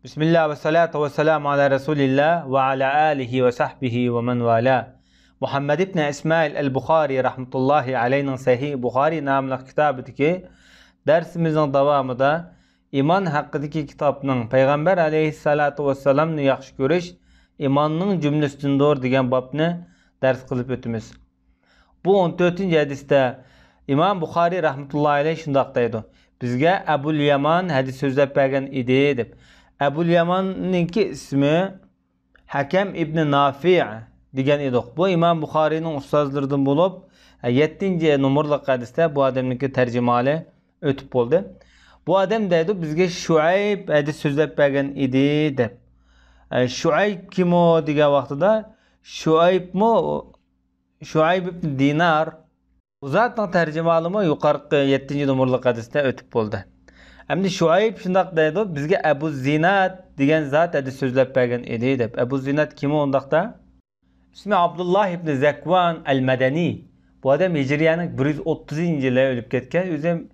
Bismillah ve salatu ve selamu ala Resulillah ve ala alihi ve sahbihi ve men vala. Muhammed ibn İsmail el-Bukhari rahmetullahi aleyhinin Sahih Bukhari namlı kitabıdaki dersimizin devamında iman hakkındaki kitabının Peygamber aleyhissalatu vesselam'ını yaxşı görüş imanның cümlesindir degan babni ders kılıp ötümüz. Bu 14. hadiste İmam Bukhari rahmetullahi aleyh şundaq deydi. Bizge Ebul Yaman hadis sözlep bergen idi deb. Ebul Yaman'ninki ismi Hakem İbn Nafi' degan edik. Bu İmam Bukhari'nin ustazlarından bulup 7. numurluk hadiste bu adamninki tercümali ötüp oldu. Bu adam deydi bizge Şuayb hadis sözlep bergen idi deb. Şuayb kim o degan vaqtida Şuayb mu Şuayb ibn Dinar bu zatning tercümalimi yuqorqi 7. numurluk hadiste ötüp oldu. Endi Şuayb şundaq deydi bizge Ebu Zinat degan zat hadis sözlep bergen edi deb. Ebu Zinat kim ondaqda? İsmi Abdullah ibn Zakwan el-Madani. Bu adam Hicriyaning 130-yili ölüp ketgan. Özüm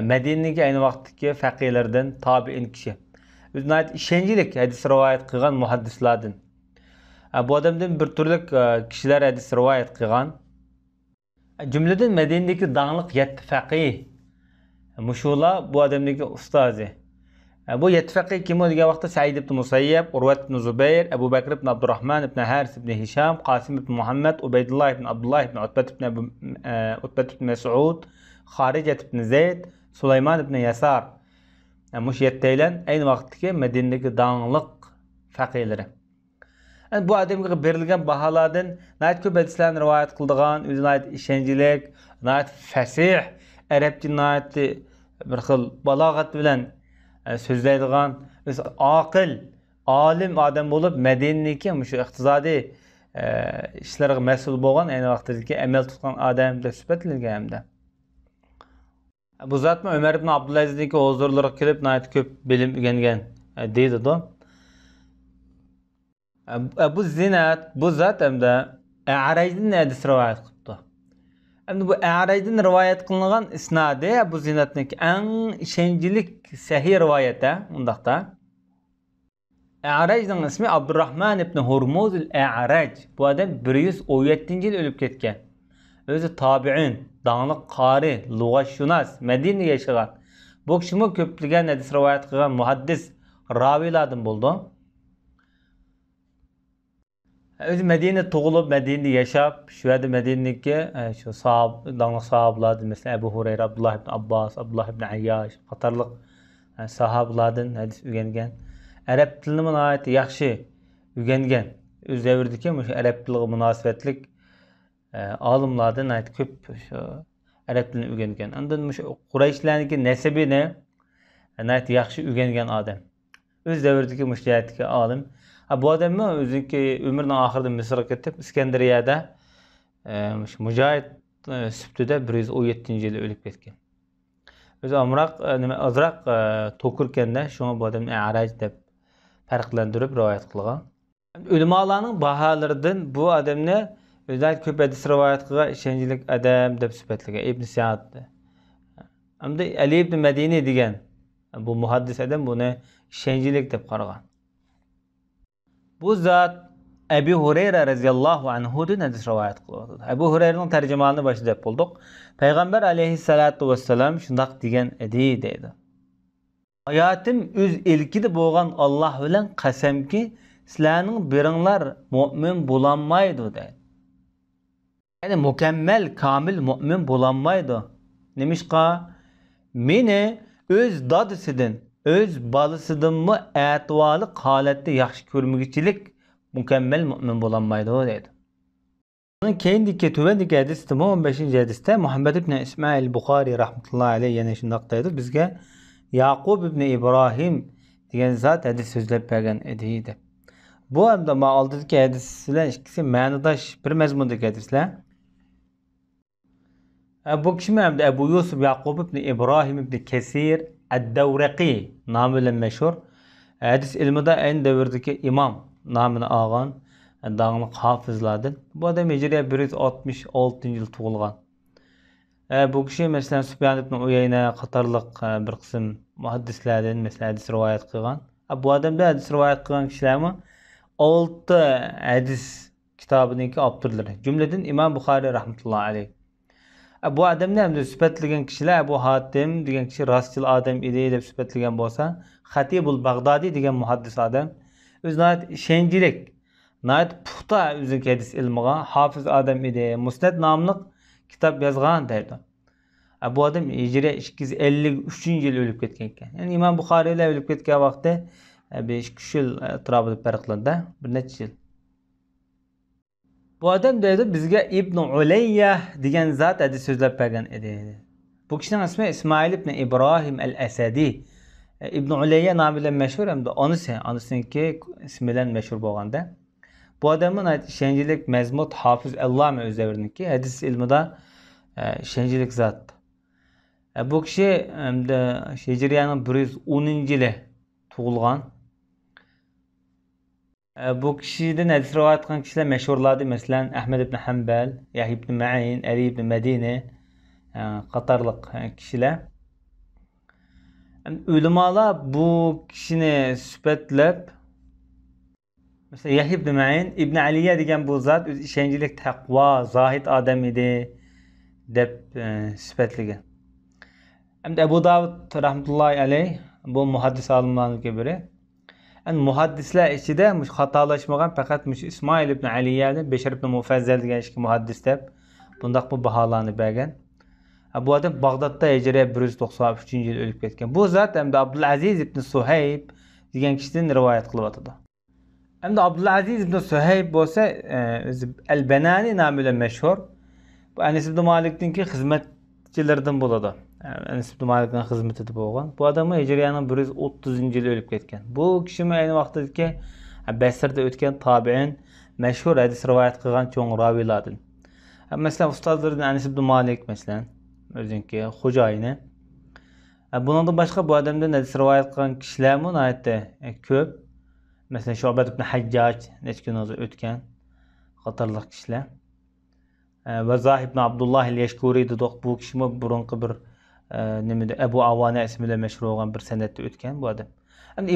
Medine'deki aynı vaqtdagi faqihlardan tabi'in kishi. Özüne işencilik hadis rivayet qilgan muhaddislardan. Bu adamdan bir turlik kishilar hadis rivayet qilgan. Cümleden Medine'deki dağınlık 7 faqih Muşula bu adamdaki ustazı. Bu 7 faqih kim o degan vaqtda Said ibn Musayyib, Urvat ibn Zubayr, Ebu Bakr ibn Abdurrahman ibn Haris ibn Hisham, Qasim ibn Muhammad, Ubeydullah ibn Abdullah ibn Utbat ibn Mes'ud, Haricat ibn Zeyd, Süleyman ibn Yasar. Muş 7'den aynı vaqtdagi Medine'deki dağınlık faqihleri. Bu adamga berilgan baholardan nayt ko'p hadislarni rivoyat qildigan, o'zine ait ishonchlik, nayt fasih, arabcha nayt bir xil balog'at bilan so'zlaydigan, o'zi aqil, olim odam bo'lib, Madinadagi shu iqtisodiy ishlarga mas'ul bo'lgan, ayni vaqtdagi amal tutgan odam deb sifatlangan hamda. Bu zotmi Umar ibn Abdulazizniki huzurlariga kelib, nayt ko'p bilim o'rgangan deydi-da. Bu Zinat, bu zat hamda A'rajdan hadis rivoyat qilibdi. Endi bu A'rajdan rivoyat qilingan isnodi bu Zinatniki eng ishonchlik sahih rivoyati undaqda. A'rajning ismi Abdurrahman ibn Hurmuz al-A'raj. Bu adam 117-yil o'lib ketgan. O'zi tabi'in, dağınıq qari, lug'atshunos, Madinada yashagan. Bu kishimi ko'plagan hadis rivoyat qilgan muhaddis ravilardan bo'ldi. Özü Medine tug'ilib, Medinada yashab, shu yerda Medinadagi shu dağınıq sahabalardan mesela Ebu Hureyre, Abdullah ibn Abbas, Abdullah ibn Ayyash qatorliq sahabalardan hadis o'rgangan. Arab tilini nihoyat yaxshi o'rgangan. O'z davridagi shu arab tiliga munosabatlik olimlardan nihoyat ko'p shu arab tilini o'rgangan. Undan shu Qurayshlarniki nasabini nihoyat yaxshi o'rgangan odam. O'z davridagi mushtahatdagi olim. Bu adamı özünki ömrünün ahırda Mısır'a ketip İskenderiye'de Mücahit sübtüde 117-yili ölüp ketken. Özü azraq tokurken de şuna bu adamı A'raj deb farqlandırıp rivayet qilgan. Ulamalarning baholarından bu adamni özüne ko'p hadis rivayet qilgan ishonchlik adam deb sifatlagan Ibn Sa'd. Hamda Ali ibn Madini degan bu muhaddis adam buni ishonchlik deb qaragan. Bu zat Ebu Hureyre radhiyallahu anhu'dan hadis rivayet qildi. Ebu Hureyre'nin tercümanını başlayıp bulduk. Peygamber aleyhissalatu vesselam şundaq degan edi deydi. Hayatım öz ilkide bo'lgan Allah bilan qasamki, sizlarning biringlar mu'min bo'lanmaydi deydi. Yani mükemmel, kamil mu'min bo'lanmaydi. Nemishqa meni öz dadisidan öz balısıdınmı ətvalı halette yaxşı görmügichilik mükemmel mümin bo'lanmaydi deydi. Bunun keyindeki tuvendeki hadiste 15. hadiste Muhammed ibn İsmail Bukhari rahmetullahi aleyh yana shundaq deydi bizga Yaqub ibn İbrahim degan zat hadis so'zlab bergan edi deb. Bu hamda oldidagi hadislar ikkisi ma'nodosh bir mazmundagi hadislar. Bu kishi hamda Abu Yusuf Yaqub ibn İbrahim ibn Kesir Ad-Dawraqi namı bilan meşhur. Hadis ilmida aynı davrdagi imam namını algan dağınıq hafızlardan. Bu adam Hicriye 166-yil tug'ilgan. Bu kishi mesela Sufyan ibn Uyayna qatorliq bir qism muhaddislardan mesela hadis rivoyat qilgan. Bu adamda hadis rivoyat qilgan kishilarmi 6 hadis kitobininki avtorlari. Jumladan Imom Buxoriy rahmatullohi alayh. Bu adamni ham sifatlagan kishilar Abu Hatim degan kishi rostchil odam edi deb sifatlagan bo'lsa, Xatibul Bag'dodiy degan muhaddis odam o'zining shenjilik, nayt puxta o'zining hadis ilmiga hofiz odam edi. Musnad nomli kitob yozgan deydi. Bu adam hijriy 253-yil o'lib ketgan ekan. Ya'ni Imom Buxoriylar o'lib ketgan vaqtda 5-3 yil atrofida farqlanda, bir necha yil. Bu adam deydi bizga İbn Ulayya degan zot hadis so'zlab bergan edi. Bu kishining ismi İsmail ibn İbrahim el-Asadi. İbn Ulayya nomi bilan mashhur hamda onasiniki ismi bilan mashhur bo'lganda. Bu adamning shenjilik mazmut Hafiz Allama o'z davriniki hadis ilmida shenjilik zot. Bu kishi hamda hijriyaning 110-yili tug'ilgan. Bu kişiden hadis rivayet qilgan kishilar mashhurlardi. Masalan, Ahmad ibn Hanbal, Yahya ibn Ma'in, Ali ibn Madini qatorliq kishilar. Ulamolar bu kishini sifatlab, mesela Yahya ibn Ma'in, İbn Aliya degan bu zot o'z ishonchlik, taqvo, zohid odam edi deb sifatlagan. Hamda Abu Davud rahmatullohi alayh bu muhaddis olimlarning biri. Muhaddislar ichida xatolashmagan faqat İsmail ibn Aliyani Beşir ibn Mufazzal degan ikki muhaddis deb bundaq bu baholarni bergan. Bu adam Bag'dodda hijriy 193-yil o'lib ketgan. Bu zot hamda Abdulaziz ibn Suhayb degan kishidan rivoyat qilyapti. Hamda Abdulaziz ibn Suhayb bo'lsa Al-Banani nomi bilan mashhur. Bu Anas ibn Malik'ninki xizmatchilaridan bo'ladi. Anas ibn Malik'ning xizmatida bo'lgan. Bu adam hijriyaning 130-yil o'lib ketgan. Bu kishi ayni vaqtdagi Basrda o'tgan tabi'in mashhur hadis rivoyat qilgan cho'ng raviylardan. Masalan, ustozlaridan Anas ibn Malik masalan o'ziniki xo'jayini. Bundan boshqa bu adamdan hadis rivoyat qilgan kishilar nihoyatda ko'p. Masalan, Shu'bat ibn Hajjaj necha kun o'tgan qatorliq kishilar. Va Zahib ibn Abdullah al-Yashkuri dedik. Bu kishi burunqi bir nimada Abu Avana ismi bilan mashhur bo'lgan bir sanatda o'tgan bu adam.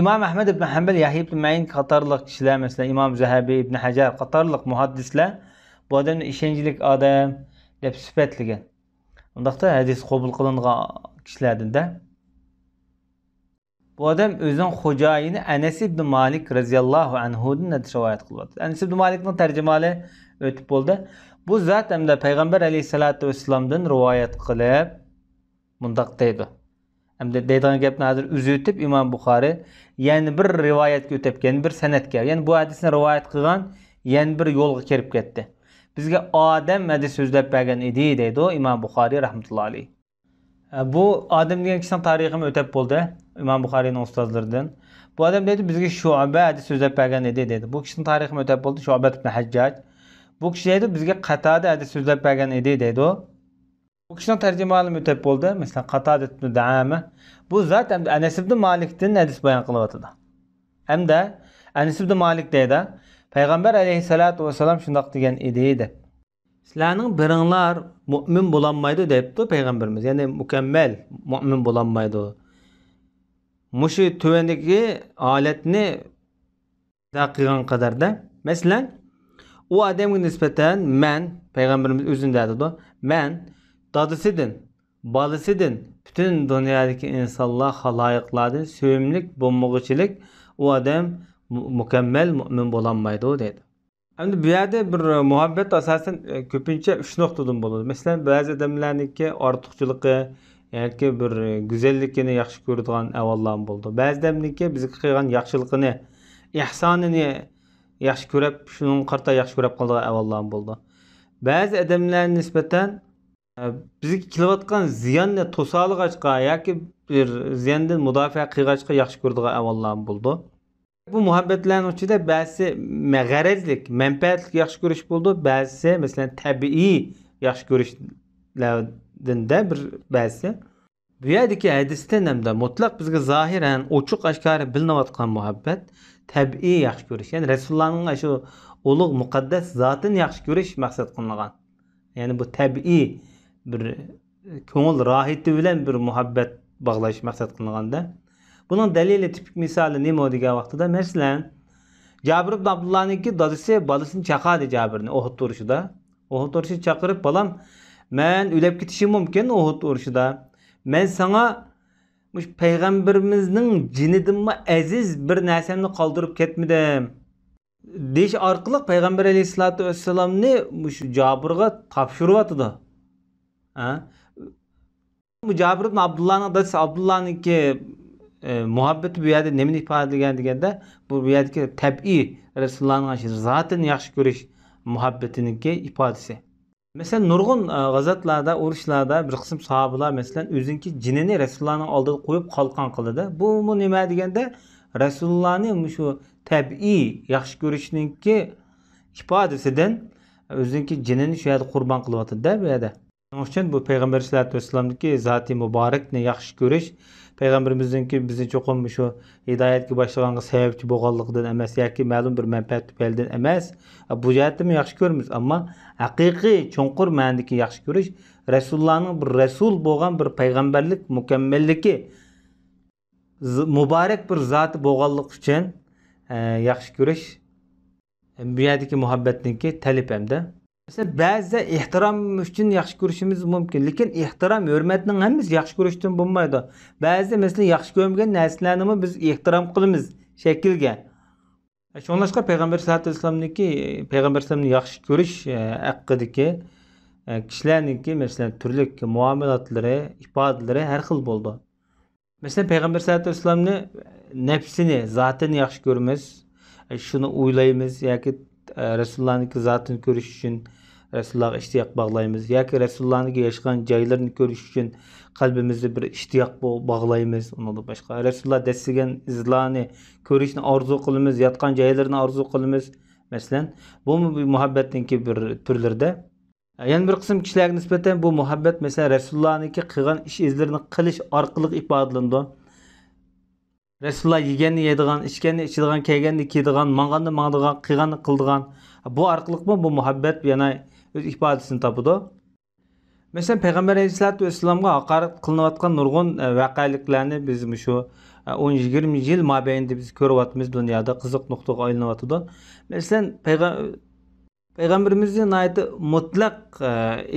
İmam Ahmad ibn Hanbal, Yahya ibn Ma'in qatorliq kishilar, masalan İmam Zahabi, Ibn Hajar qatorliq muhaddislar bu adamni ishonchlik odam deb sifatlagan. Undaqda hadis qabul qilingan kishilardan-da. Bu adam o'zining xo'jayini Anas ibn Malik radhiyallohu anhudan hadis rivoyat qilyapti. Anas ibn Malikning tarjimali o'tib bo'ldi. Bu zot hamda payg'ambar alayhisolatu vasallamdan rivoyat qilib bundaq deydi. Hamda deydigan gapni hozir uzatib Imom Buxoriy yana bir rivoyatga o'tibgan, bir sanatga, ya'ni bu hadisni rivoyat qilgan yana bir yo'lga kirib ketdi. Bizga odam hadis so'zlab bergan edi deydi Imom Buxoriy rahmatullohi alayh. Bu odam degan kishining tarixini o'tab bo'ldi Imom Buxoriyning ustozlaridan. Bu odam deydi bizga Shu'ba hadis so'zlab bergan edi deydi. Bu kishining tarixini o'tab bo'ldi Shu'ba ibn Hajjaj. Bu kishi deydi bizga Qatada hadis so'zlab bergan edi deydi. Bu kishining tarjimalari o'tab bo'ldi. Masalan, Qatada ibn Daama. Bu zot hamda Anas ibn Malikdan hadis bayon qilyapti. Hamda Anas ibn Malik deydi, payg'ambar alayhisolatu vasallam shundoq degan edi deb. Sizlarning biringlar mu'min bo'lolmaydi debdi payg'ambarimiz. Ya'ni mukammal mu'min bo'lolmaydi. Mushu tuvandagi holatni qilgan qadarda, masalan, u odamga nisbatan men payg'ambarimiz o'zida dedi, men dadisidan, balisidan bütün dünyadaki insanlar halayiqlardan sevimlik, bo'lmog'ichilik u odam mukammal mu'min bo'lolmaydi dedi. Endi bu yerda bir muhabbet asosan ko'pincha 3 nuqtadan bo'ladi. Masalan, ba'zi odamlarniki ortiqchiligi yoki bir go'zalligini yaxshi ko'radigan avvallar bo'ldi. Ba'zilarniki bizga qilgan yaxshiligini, ihsonini yaxshi ko'rib, shuning qarta yaxshi ko'rib qolgan avvallar bo'ldi. Ba'zi odamlar nisbatan bizga kelayotgan ziyonni to'solg'achqa yoki bir ziyondan mudofaa qilg'achqa yaxshi ko'radigan avvallar bo'ldi. Bu muhabbetlerin içinde ba'zi g'arazlik, manfaatlik yaxshi ko'rish bo'ldi, ba'zi masalan tabiiy yaxshi ko'rishlardan da bir ba'zi. Bu yerdagi hadisda hamda mutlaq bizga zohiran ochiq oshkora bilinayotgan muhabbat tabiiy yaxshi ko'rish. Ya'ni Rasulullohning shu ulug' muqaddas zotini yaxshi ko'rish maqsad qilingan. Ya'ni bu tabiiy bir ko'ngil rohati bilan bir muhabbat bog'lash maqsad qilinganda. Bunun delili tipik misali nima degan vaqtida, masalan, Jabir ibn Abdullah'nınki dadısı balısını çakadı Jabirni Uhud urushida. Uhud urushi chaqirib, "Balam, men ölep ketishim mumkin Uhud urushida. Men sana mush payg'ambarimizning jinidinmi aziz bir narsamni qoldirib ketmidim." Deyish orqali payg'ambar alayhisolatu vassalamni mush Jabirga topshiryotdi. Ha? Bu Jabir ibn Abdullah'ning dadasi Abdullah'nınki muhabbeti bu yerda nimani ifodalagan deganda, bu yerdagi tabiiy Rasulullahning zotini yaxshi ko'rish muhabbatiniki ifodasi. Mesela nurg'un g'azotlarda, urushlarda bir qism sahobalar masalan o'ziniki jinini Rasulullahning oldida qo'yib qalqon qiladi. Bu nima deganda, Rasulullahning shu tabiiy yaxshi ko'rishningki ifodasidan o'ziniki jinini shu yerda qurbon qilyapti-da bu yerda. Shuning uchun bu payg'ambar sollallohu alayhi vasallamniki zoti muborakni yaxshi ko'rish payg'ambarimizningki bizni cho'qim shu hidoyatga boshlaganga sababchi bo'lganligidan emas yoki ma'lum bir manfaat tufaylidan emas. Bu jihatni yaxshi ko'ramiz, ammo haqiqiy cho'nqur ma'nodagi yaxshi ko'rish Rasulullahning bir rasul bo'lgan bir payg'ambarlik mukammalligi muborak bir zoti bo'lganligi uchun yaxshi ko'rish bu yerdagi muhabbatniki talab hamda. Mesela ba'zi ehtirom uchun yaxshi ko'rishimiz mumkin, lekin ehtirom, hurmatning hammasi yaxshi ko'rishdan bo'lmaydi. Ba'zi mesela yaxshi ko'rmagan narsalarni biz ehtirom qilamiz shaklga. Shunlashqa payg'ambar sollallohu alayhi vasallamniki payg'ambar sallamni yaxshi ko'rish haqidagi kishilarningki mesela turli muomalatlari, ifodalari har xil bo'ldi. Mesela payg'ambar sollallohu alayhi vasallamni nafsini, zotini yaxshi ko'ramiz. Shuni o'ylaymiz yoki Rasulullah'ningki zotini ko'rish uchun Rasulullahga ishtiyoq bog'laymiz yoki Rasulullah'ning yashagan joylarini ko'rish uchun qalbimizda bir ishtiyoq bog'laymiz. Undan boshqa Rasululloh dasigan izlarni ko'rishni orzu qilamiz, yotgan joylarini orzu qilamiz. Masalan, bu muhabbatningki bir turlarida. Yana bir qism kishilarga nisbatan bu muhabbat masalan Rasulullah'ningki qilgan ish izlarini qilish orqali ifodalandi. Rasulullah yeganni yeydigan, ichganni ichadigan, kiyganni kiydigan, mang'anni mangdigan, qilganni qildigan. Bu orqali bu muhabbat yana o'z ifodasini topadi. Mesela Peygamber Aleyhisselatü Vesselam'a hakaret kılınayotgan nurg'un vaqaliklarni biz shu 10-20 yil mobaynida biz ko'ryapmiz, dunyoda qiziq nuqtaga aylanyapti. Mesela Peygamberimizning ayeti mutlaq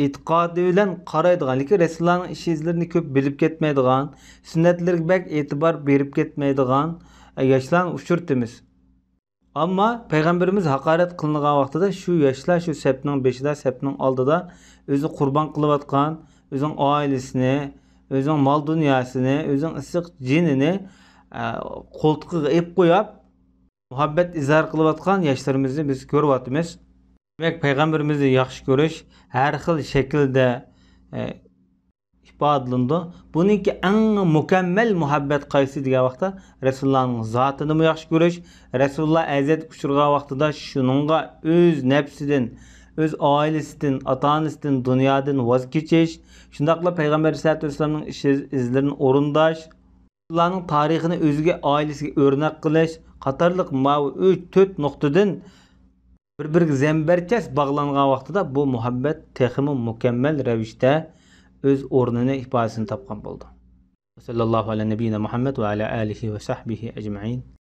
e'tiqodi bilan qaraydigan, lekin Rasulullahning ish izlarini ko'p bilib ketmaydigan, sunnatlarga bak e'tibor berib ketmaydigan yoshlarni uchirtimiz. Ammo payg'ambarimiz haqorat qilingan vaqtida shu yoshlar shu sapning beshida, sapning oldida o'zi qurbon qilayotgan, o'zining oilasini, o'zining mol dunyosini, o'zining issiq jinini qo'ltiqiga ep qo'yib, muhabbat izhor qilayotgan yoshlarimizni biz ko'ryapmiz. Demek peygamberimizi yaxshi ko'rish har xil shaklda ifodalandi. Buningki eng mukammal muhabbat qaysi degan vaqtda Rasulullahning zotini yaxshi ko'rish, Rasululloh aziyat uchirgan vaqtida shuningga o'z nafsidan, o'z oilasidan, ota-onasidan, dunyodan voz kechish, shundaqla payg'ambar sollallohu alayhi vasallamning ish izlarini o'rindash, Rasulullahning tarixini o'ziga, oilasiga o'rnak qilish qatorliq 3-4 nuqtadan bir-biriga zemberchas bağlangan vaqtida bu muhabbat texmi mukammal ravishda o'z o'rnini ifodasini topgan bo'ldi. Sallallohu ala nabiyina Muhammad va ala alihi va sahbihi ajma'in.